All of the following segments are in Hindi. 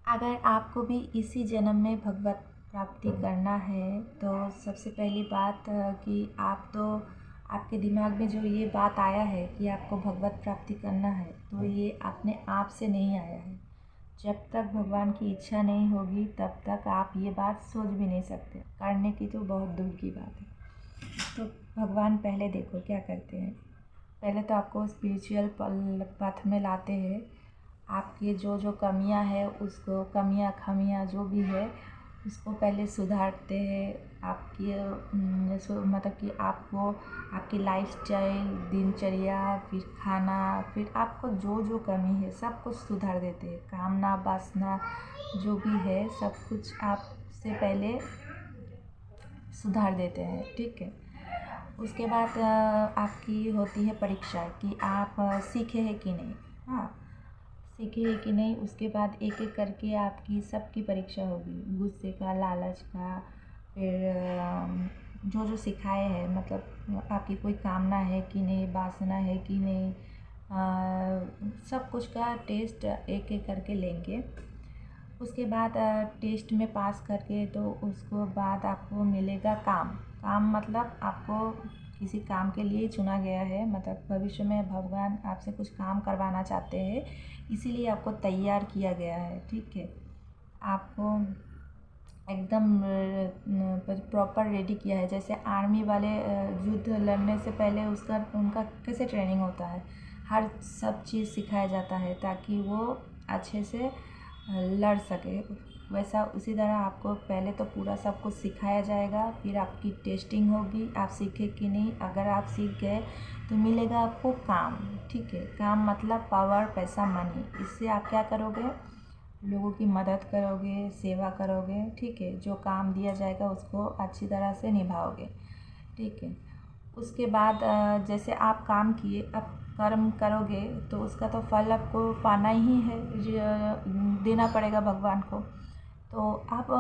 अगर आपको भी इसी जन्म में भगवत प्राप्ति करना है तो सबसे पहली बात कि आप तो आपके दिमाग में जो ये बात आया है कि आपको भगवत प्राप्ति करना है तो ये अपने आप से नहीं आया है। जब तक भगवान की इच्छा नहीं होगी तब तक आप ये बात सोच भी नहीं सकते, करने की तो बहुत दूर की बात है। तो भगवान पहले देखो क्या करते हैं। पहले तो आपको स्पिरिचुअल पथ में लाते हैं। आपकी जो जो कमियां है उसको कमियां खामियां जो भी है उसको पहले सुधारते हैं। आपकी मतलब कि आपको आपकी लाइफस्टाइल, दिनचर्या, फिर खाना, फिर आपको जो जो कमी है सब कुछ सुधार देते हैं। कामना वासना जो भी है सब कुछ आपसे पहले सुधार देते हैं, ठीक है। उसके बाद आपकी होती है परीक्षा कि आप सीखे हैं कि नहीं। हाँ, सीखे हैं कि नहीं। उसके बाद एक एक करके आपकी सबकी परीक्षा होगी, गुस्से का, लालच का, फिर जो जो सिखाए हैं, मतलब आपकी कोई कामना है कि नहीं, वासना है कि नहीं, सब कुछ का टेस्ट एक एक करके लेंगे। उसके बाद टेस्ट में पास करके तो उसको बाद आपको मिलेगा काम। काम मतलब आपको किसी काम के लिए चुना गया है, मतलब भविष्य में भगवान आपसे कुछ काम करवाना चाहते हैं, इसीलिए आपको तैयार किया गया है, ठीक है। आपको एकदम प्रॉपर रेडी किया है। जैसे आर्मी वाले युद्ध लड़ने से पहले उनका कैसे ट्रेनिंग होता है, हर सब चीज़ सिखाया जाता है ताकि वो अच्छे से लड़ सके। वैसा उसी तरह आपको पहले तो पूरा सब कुछ सिखाया जाएगा, फिर आपकी टेस्टिंग होगी, आप सीखे कि नहीं। अगर आप सीख गए तो मिलेगा आपको काम, ठीक है। काम मतलब पावर, पैसा, मनी। इससे आप क्या करोगे, लोगों की मदद करोगे, सेवा करोगे, ठीक है। जो काम दिया जाएगा उसको अच्छी तरह से निभाओगे, ठीक है। उसके बाद जैसे आप काम किए, अब कर्म करोगे तो उसका तो फल आपको पाना ही है, देना पड़ेगा भगवान को। तो आप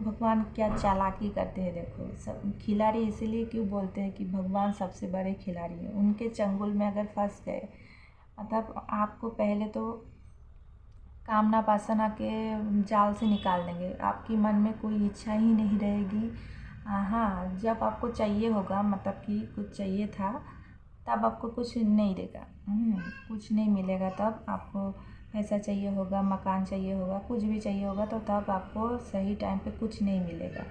भगवान क्या चालाकी करते हैं देखो। सब खिलाड़ी इसीलिए क्यों बोलते हैं कि भगवान सबसे बड़े खिलाड़ी हैं। उनके चंगुल में अगर फंस गए, मतलब आपको पहले तो कामना वासना के जाल से निकाल देंगे, आपकी मन में कोई इच्छा ही नहीं रहेगी। हाँ, जब आपको चाहिए होगा, मतलब कि कुछ चाहिए था, तब आपको कुछ नहीं देगा, कुछ नहीं मिलेगा। तब आपको पैसा चाहिए होगा, मकान चाहिए होगा, कुछ भी चाहिए होगा, तो तब आपको सही टाइम पे कुछ नहीं मिलेगा।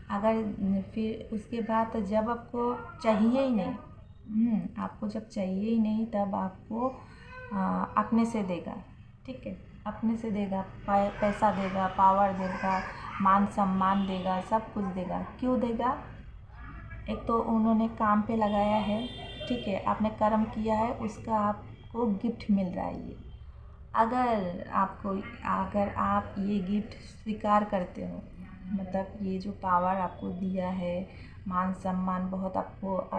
अगर फिर उसके बाद जब आपको चाहिए ही नहीं, आपको जब चाहिए ही नहीं तब आपको अपने से देगा, ठीक है। अपने से देगा, पैसा देगा, पावर देगा, मान सम्मान देगा, सब कुछ देगा। क्यों देगा, एक तो उन्होंने काम पे लगाया है, ठीक है, आपने कर्म किया है, उसका आपको गिफ्ट मिल रहा है ये। अगर आप ये गिफ्ट स्वीकार करते हो, मतलब ये जो पावर आपको दिया है, मान सम्मान, बहुत आपको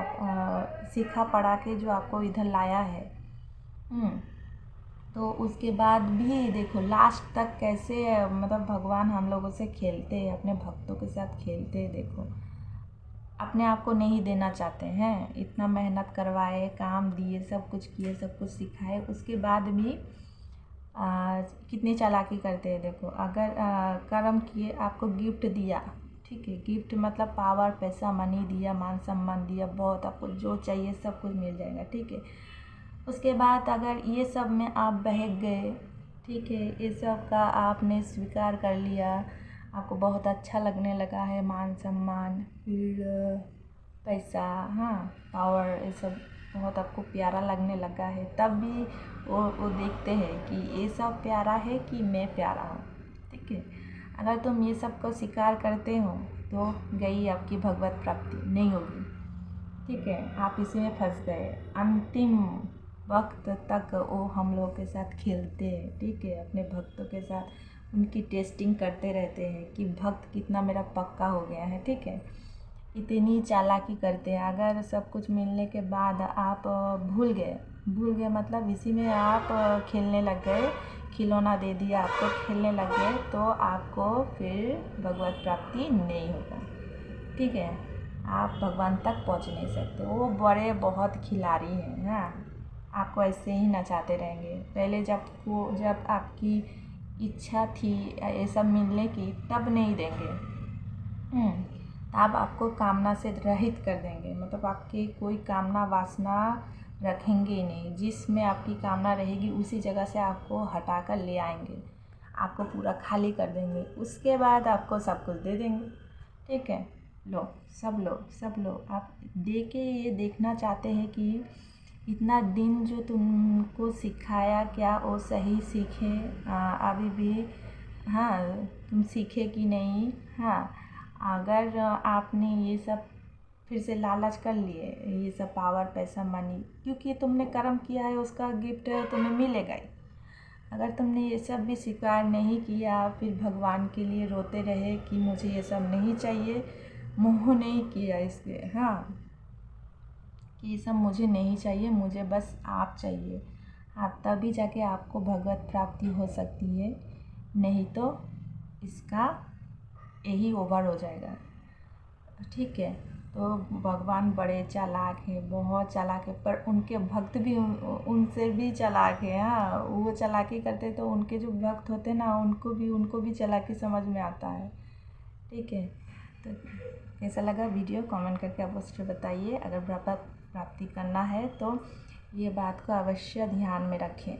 सीखा पढ़ा के जो आपको इधर लाया है, तो उसके बाद भी देखो लास्ट तक कैसे मतलब भगवान हम लोगों से खेलते हैं, अपने भक्तों के साथ खेलते हैं। देखो अपने आप को नहीं देना चाहते हैं, इतना मेहनत करवाए, काम दिए, सब कुछ किए, सब कुछ सिखाए, उसके बाद भी कितनी चालाकी करते हैं। देखो अगर कर्म किए, आपको गिफ्ट दिया, ठीक है, गिफ्ट मतलब पावर, पैसा, मनी दिया, मान सम्मान दिया, बहुत आपको जो चाहिए सब कुछ मिल जाएगा, ठीक है। उसके बाद अगर ये सब में आप बहक गए, ठीक है, ये सब का आपने स्वीकार कर लिया, आपको बहुत अच्छा लगने लगा है, मान सम्मान, फिर पैसा, हाँ, पावर, ये सब बहुत आपको प्यारा लगने लगा है, तब भी वो देखते हैं कि ये सब प्यारा है कि मैं प्यारा हूँ, ठीक है। अगर तुम ये सब को स्वीकार करते हो तो गई आपकी भगवत प्राप्ति, नहीं होगी, ठीक है। आप इसी में फंस गए, अंतिम वक्त तक वो हम लोगों के साथ खेलते हैं, ठीक है, अपने भक्तों के साथ उनकी टेस्टिंग करते रहते हैं कि भक्त कितना मेरा पक्का हो गया है, ठीक है। इतनी चालाकी करते हैं। अगर सब कुछ मिलने के बाद आप भूल गए मतलब इसी में आप खेलने लग गए, खिलौना दे दिया आपको, खेलने लग गए, तो आपको फिर भगवत प्राप्ति नहीं होगा, ठीक है। आप भगवान तक पहुंच नहीं सकते। वो बड़े बहुत खिलाड़ी हैं, हाँ, आपको ऐसे ही नचाते रहेंगे। पहले जब आपकी इच्छा थी ये सब मिलने की तब नहीं देंगे। तब आपको कामना से रहित कर देंगे, मतलब आपकी कोई कामना वासना रखेंगे ही नहीं। जिसमें आपकी कामना रहेगी उसी जगह से आपको हटा कर ले आएंगे, आपको पूरा खाली कर देंगे। उसके बाद आपको सब कुछ दे देंगे। ठीक है, लो सब लो सब लो। आप दे के ये देखना चाहते हैं कि इतना दिन जो तुमको सिखाया क्या वो सही सीखे अभी भी, हाँ तुम सीखे कि नहीं। हाँ, अगर आपने ये सब फिर से लालच कर लिए, ये सब पावर पैसा मनी, क्योंकि तुमने कर्म किया है उसका गिफ्ट तुम्हें मिलेगा ही। अगर तुमने ये सब भी स्वीकार नहीं किया, फिर भगवान के लिए रोते रहे कि मुझे ये सब नहीं चाहिए, मोह नहीं किया इसके, हाँ कि ये सब मुझे नहीं चाहिए, मुझे बस आप चाहिए, हाँ तभी जाके आपको भगवत प्राप्ति हो सकती है। नहीं तो इसका यही ओवर हो जाएगा। ठीक है, तो भगवान बड़े चालाक हैं, बहुत चालाक है, पर उनके भक्त भी उनसे भी चालाक है। हाँ, वो चालाकी करते तो उनके जो भक्त होते ना उनको भी चालाकी समझ में आता है। ठीक है, तो कैसा लगा वीडियो कमेंट करके अवश्य बताइए। अगर प्राप्ति करना है तो ये बात को अवश्य ध्यान में रखें।